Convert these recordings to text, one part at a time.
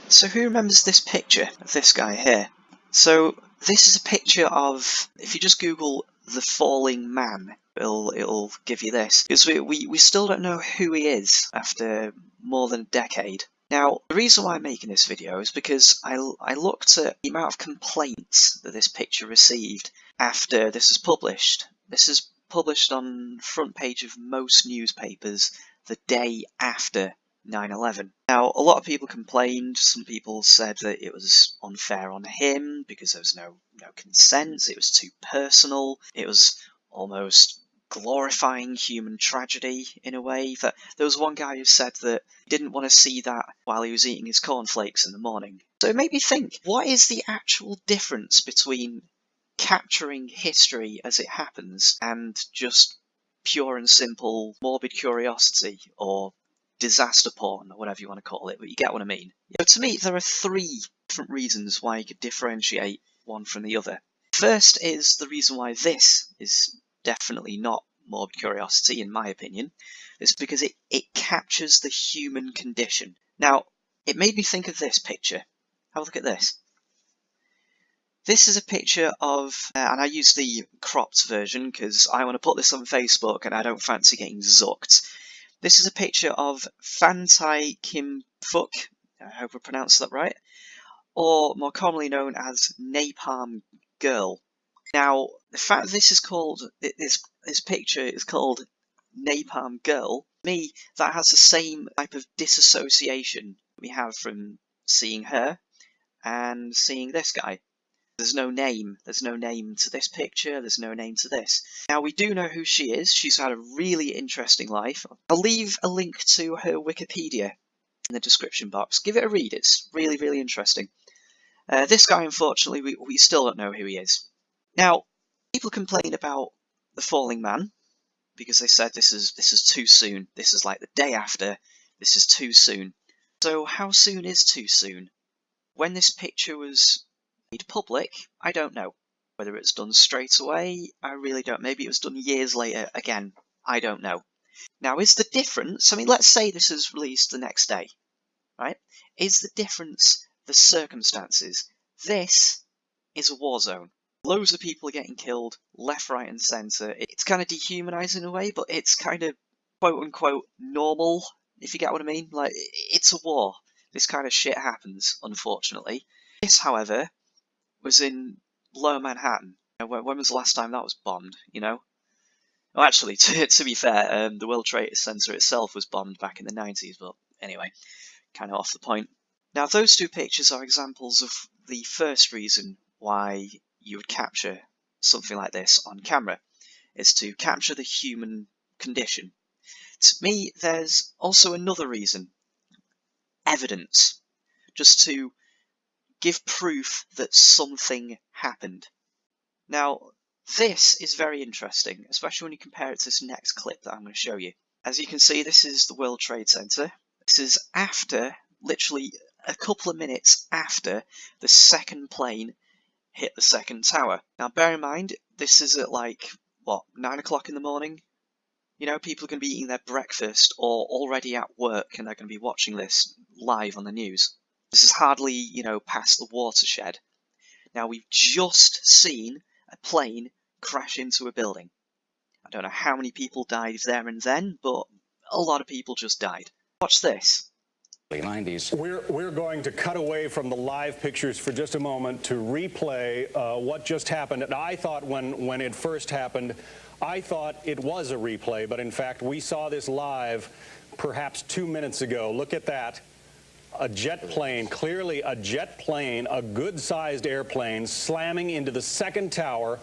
So who remembers this picture of this guy here? So this is a picture of, if you just Google the falling man, it'll give you this. Because we still don't know who he is after more than a decade. Now, the reason why I'm making this video is because I looked at the amount of complaints that this picture received after this was published. This is published on the front page of most newspapers the day after 9/11. Now, a lot of people complained. Some people said that it was unfair on him because there was no consent. It was too personal. It was almost glorifying human tragedy in a way. That there was one guy who said that he didn't want to see that while he was eating his cornflakes in the morning. So it made me think, what is the actual difference between capturing history as it happens and just pure and simple morbid curiosity or disaster porn, or whatever you want to call it, but you get what I mean. So to me, there are three different reasons why you could differentiate one from the other. First is the reason why this is definitely not morbid curiosity, in my opinion. It's because it captures the human condition. Now, it made me think of this picture. Have a look at this. This is a picture of, and I use the cropped version because I want to put this on Facebook and I don't fancy getting zucked. This is a picture of Fantai Kim Phuc, I hope I pronounced that right, or more commonly known as Napalm Girl. Now, the fact this is called, this picture is called Napalm Girl, to me, that has the same type of disassociation we have from seeing her and seeing this guy. There's no name to this picture, there's no name to this. Now, we do know who she is. She's had a really interesting life. I'll leave a link to her Wikipedia in the description box. Give it a read, it's really, really interesting. This guy, unfortunately, we still don't know who he is. Now, people complain about the falling man because they said this is too soon. This is like the day after. This is too soon. So how soon is too soon? When this picture was made public, I don't know. Whether it's done straight away, I really don't. Maybe it was done years later. Again, I don't know. Now, is the difference, I mean, let's say this is released the next day, right? Is the difference the circumstances? This is a war zone. Loads of people are getting killed, left, right, and centre. It's kind of dehumanising in a way, but it's kind of quote-unquote normal, if you get what I mean. Like, it's a war. This kind of shit happens, unfortunately. This, however, was in Lower Manhattan. When was the last time that was bombed, you know? Well, actually, to be fair, the World Trade Center itself was bombed back in the 90s, but anyway, kind of off the point. Now, those two pictures are examples of the first reason why you would capture something like this on camera, is to capture the human condition. To me, there's also another reason, evidence, just to give proof that something happened. Now, this is very interesting, especially when you compare it to this next clip that I'm going to show you. As you can see, this is the World Trade Center. This is after, literally a couple of minutes after the second plane hit the second tower. Now, bear in mind, this is at like, 9 o'clock in the morning? You know, people are going to be eating their breakfast or already at work and they're going to be watching this live on the news. This is hardly, past the watershed. Now, we've just seen a plane crash into a building. I don't know how many people died there and then, but a lot of people just died. Watch this. 90s. We're going to cut away from the live pictures for just a moment to replay what just happened. And I thought when it first happened, I thought it was a replay, but in fact we saw this live perhaps 2 minutes ago. Look at that. A jet plane, clearly a jet plane, a good-sized airplane, slamming into the second tower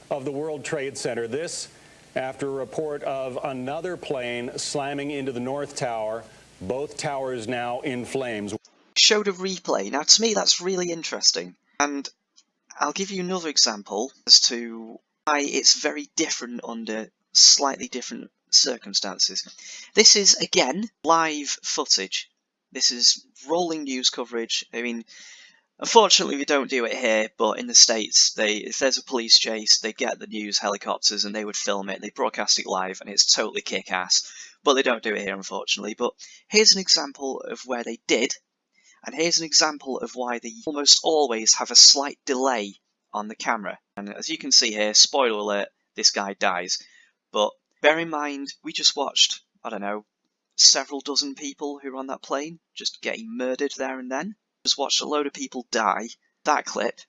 of the World Trade Center. This after a report of another plane slamming into the North Tower. Both towers now in flames. Showed a replay. Now, to me, that's really interesting. And I'll give you another example as to why it's very different under slightly different circumstances. This is, again, live footage. This is rolling news coverage. I mean, unfortunately, we don't do it here, but in the States, if there's a police chase, they get the news helicopters and they would film it, they broadcast it live, and it's totally kick-ass. But they don't do it here, unfortunately. But here's an example of where they did, And here's an example of why they almost always have a slight delay on the camera. And as you can see here, spoiler alert, this guy dies. But bear in mind, we just watched, I don't know, several dozen people who were on that plane just getting murdered there and then. Just watched a load of people die. That clip.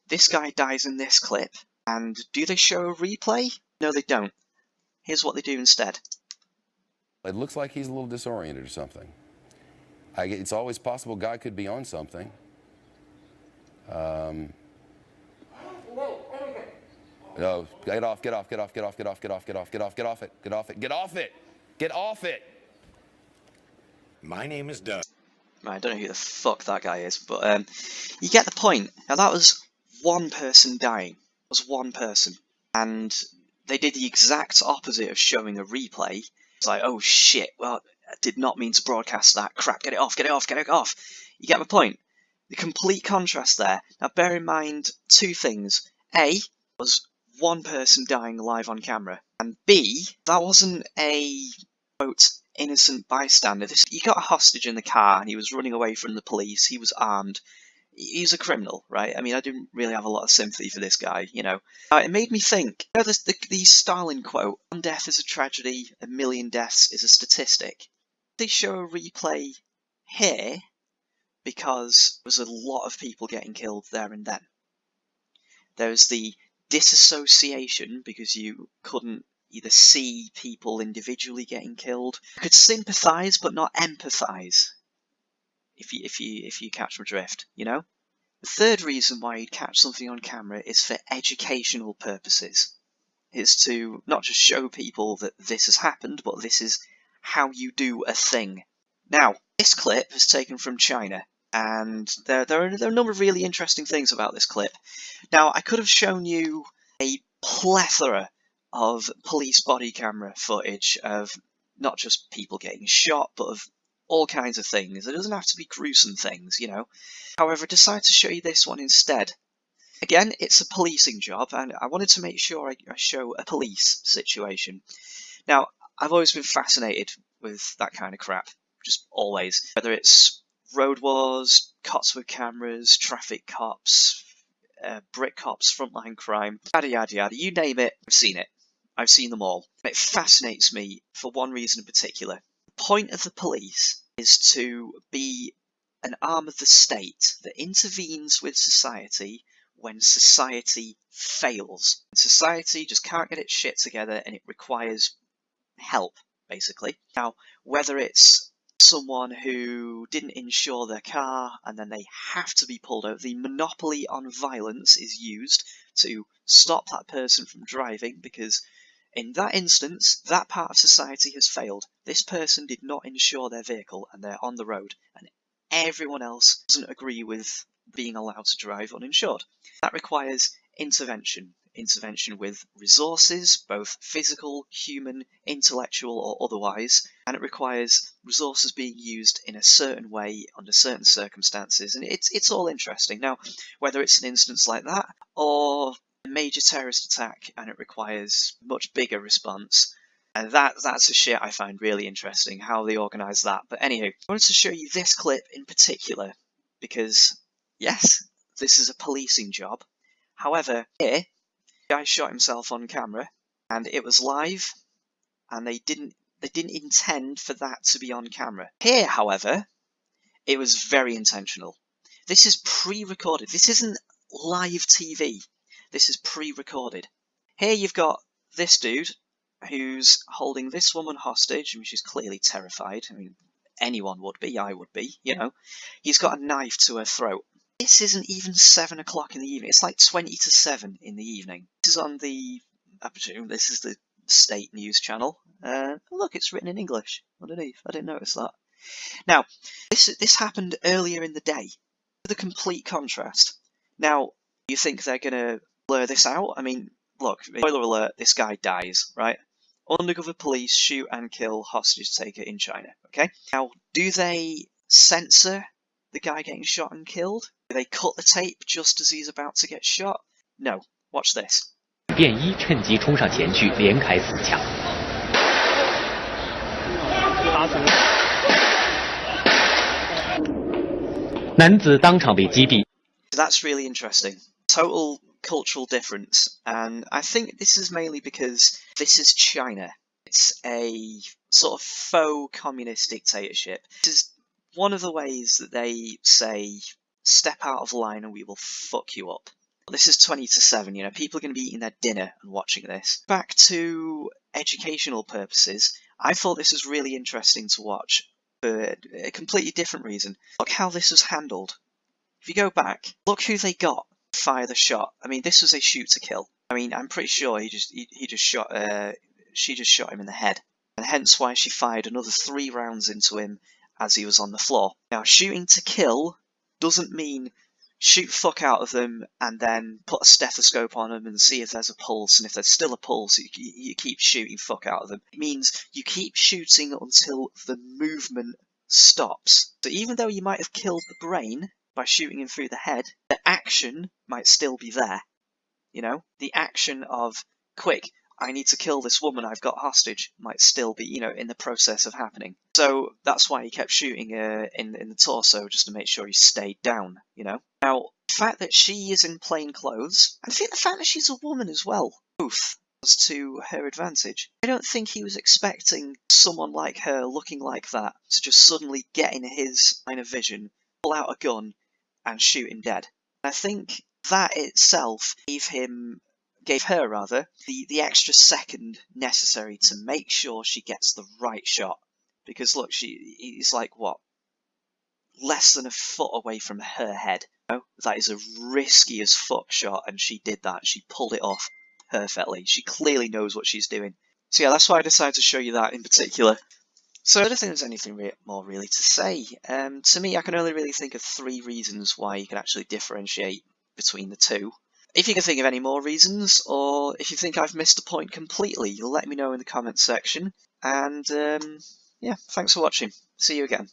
This guy dies in this clip. And do they show a replay? No, they don't. Here's what they do instead. It looks like he's a little disoriented or something. It's always possible God could be on something. No, get off it. My name is Doug. I don't know who the fuck that guy is, but you get the point. Now that was one person dying. It was one person. And they did the exact opposite of showing a replay. It's like, oh shit, well, I did not mean to broadcast that. Crap, get it off. You get my point. The complete contrast there. Now bear in mind two things. A, was one person dying live on camera. And B, that wasn't a, quote, innocent bystander. You got a hostage in the car and he was running away from the police. He was armed. He's a criminal, right? I mean, I didn't really have a lot of sympathy for this guy, you know. It made me think, you know, the Stalin quote, one death is a tragedy, a million deaths is a statistic. They show a replay here because there was a lot of people getting killed there and then. There's the disassociation because you couldn't either see people individually getting killed. You could sympathise but not empathise. If you catch my drift, you know? The third reason why you'd catch something on camera is for educational purposes. It's to not just show people that this has happened, but this is how you do a thing. Now, this clip is taken from China, and there are a number of really interesting things about this clip. Now, I could have shown you a plethora of police body camera footage of not just people getting shot, but of all kinds of things. It doesn't have to be gruesome things, you know. However, I decided to show you this one instead. Again, it's a policing job, and I wanted to make sure I show a police situation. Now, I've always been fascinated with that kind of crap, just always. Whether it's road wars, cops with cameras, traffic cops, brick cops, frontline crime, yada yada yada, you name it, I've seen it. I've seen them all. It fascinates me for one reason in particular. The point of the police is to be an arm of the state that intervenes with society when society fails. Society just can't get its shit together and it requires help, basically. Now, whether it's someone who didn't insure their car and then they have to be pulled over, the monopoly on violence is used to stop that person from driving because in that instance, that part of society has failed. This person did not insure their vehicle and they're on the road, and everyone else doesn't agree with being allowed to drive uninsured. That requires intervention. Intervention with resources, both physical, human, intellectual or otherwise, and it requires resources being used in a certain way under certain circumstances, and it's all interesting. Now, whether it's an instance like that, or a major terrorist attack and it requires much bigger response, and that's the shit I find really interesting, how they organise that. But anywho, I wanted to show you this clip in particular, because yes, this is a policing job. However, here, the guy shot himself on camera, and it was live, and they didn't intend for that to be on camera. Here, however, it was very intentional. This is pre-recorded. This isn't live TV. This is pre-recorded. Here you've got this dude who's holding this woman hostage, and she's clearly terrified. I mean, anyone would be, I would be, you know. He's got a knife to her throat. This isn't even 7 o'clock in the evening. It's like 20 to 7 in the evening. This is on the, I presume this is the state news channel. Look, it's written in English underneath. I didn't notice that. Now, this happened earlier in the day. The complete contrast. Now, you think they're going to blur this out? I mean, look, spoiler alert, this guy dies, right? Undercover police shoot and kill hostage taker in China, okay? Now, do they censor the guy getting shot and killed? Do they cut the tape just as he's about to get shot? No. Watch this. 便衣趁机冲上前去，连开4枪。打死了。男子当场被击毙。 That's really interesting. Total cultural difference, and I think this is mainly because this is China. It's a sort of faux communist dictatorship. This is one of the ways that they say, step out of line and we will fuck you up. This is 20 to 7, you know, people are going to be eating their dinner and watching this. Back to educational purposes, I thought this was really interesting to watch for a completely different reason. Look how this was handled. If you go back, look who they got to fire the shot. I mean, this was a shoot to kill. I mean, I'm pretty sure she just shot him in the head, and hence why she fired another 3 rounds into him as he was on the floor. Now, shooting to kill doesn't mean shoot fuck out of them and then put a stethoscope on them and see if there's a pulse, and if there's still a pulse, you keep shooting fuck out of them. It means you keep shooting until the movement stops. So even though you might have killed the brain by shooting him through the head, the action might still be there. You know, the action of, quick, I need to kill this woman I've got hostage, might still be, you know, in the process of happening. So that's why he kept shooting in the torso, just to make sure he stayed down, you know. Now, the fact that she is in plain clothes, and I think the fact that she's a woman as well, both was to her advantage. I don't think he was expecting someone like her, looking like that, to just suddenly get in his line of vision, pull out a gun, and shoot him dead. I think that itself gave her the extra second necessary to make sure she gets the right shot. Because look, he's like, what, less than a foot away from her head. You know? That is a risky as fuck shot, and she did that. She pulled it off perfectly. She clearly knows what she's doing. So yeah, that's why I decided to show you that in particular. So I don't think there's anything more really to say. To me, I can only really think of 3 reasons why you can actually differentiate between the two. If you can think of any more reasons, or if you think I've missed a point completely, let me know in the comments section. And yeah, thanks for watching. See you again.